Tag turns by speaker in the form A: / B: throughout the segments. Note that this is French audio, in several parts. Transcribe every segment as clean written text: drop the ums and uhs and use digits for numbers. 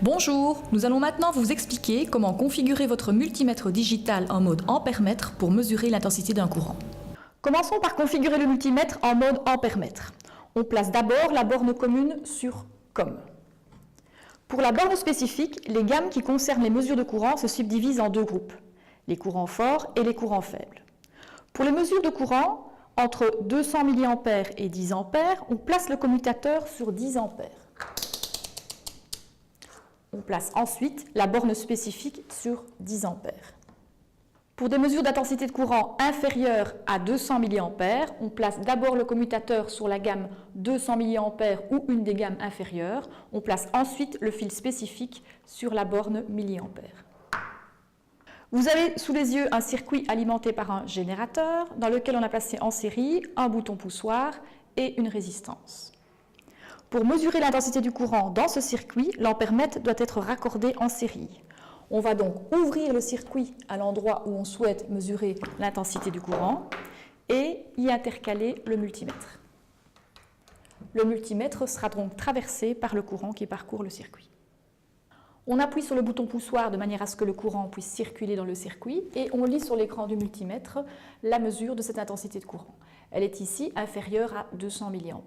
A: Bonjour, nous allons maintenant vous expliquer comment configurer votre multimètre digital en mode ampère-mètre pour mesurer l'intensité d'un courant. Commençons par configurer le multimètre en mode ampère-mètre. On place d'abord la borne commune sur COM. Pour la borne spécifique, les gammes qui concernent les mesures de courant se subdivisent en deux groupes, les courants forts et les courants faibles. Pour les mesures de courant, entre 200 mA et 10 A, on place le commutateur sur 10 A. On place ensuite la borne spécifique sur 10 A. Pour des mesures d'intensité de courant inférieures à 200 mA, on place d'abord le commutateur sur la gamme 200 mA ou une des gammes inférieures. On place ensuite le fil spécifique sur la borne milliampère. Vous avez sous les yeux un circuit alimenté par un générateur dans lequel on a placé en série un bouton poussoir et une résistance. Pour mesurer l'intensité du courant dans ce circuit, l'ampère-mètre doit être raccordé en série. On va donc ouvrir le circuit à l'endroit où on souhaite mesurer l'intensité du courant et y intercaler le multimètre. Le multimètre sera donc traversé par le courant qui parcourt le circuit. On appuie sur le bouton poussoir de manière à ce que le courant puisse circuler dans le circuit et on lit sur l'écran du multimètre la mesure de cette intensité de courant. Elle est ici inférieure à 200 mA.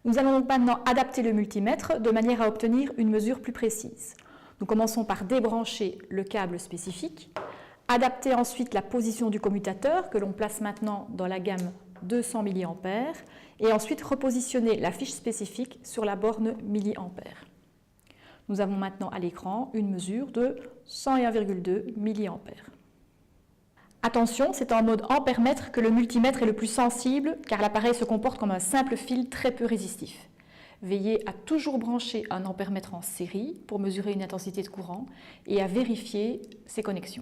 A: Nous allons donc maintenant adapter le multimètre de manière à obtenir une mesure plus précise. Nous commençons par débrancher le câble spécifique, adapter ensuite la position du commutateur que l'on place maintenant dans la gamme 200 mA et ensuite repositionner la fiche spécifique sur la borne milliampère. Nous avons maintenant à l'écran une mesure de 101,2 mA. Attention, c'est en mode ampère-mètre que le multimètre est le plus sensible car l'appareil se comporte comme un simple fil très peu résistif. Veillez à toujours brancher un ampère-mètre en série pour mesurer une intensité de courant et à vérifier ses connexions.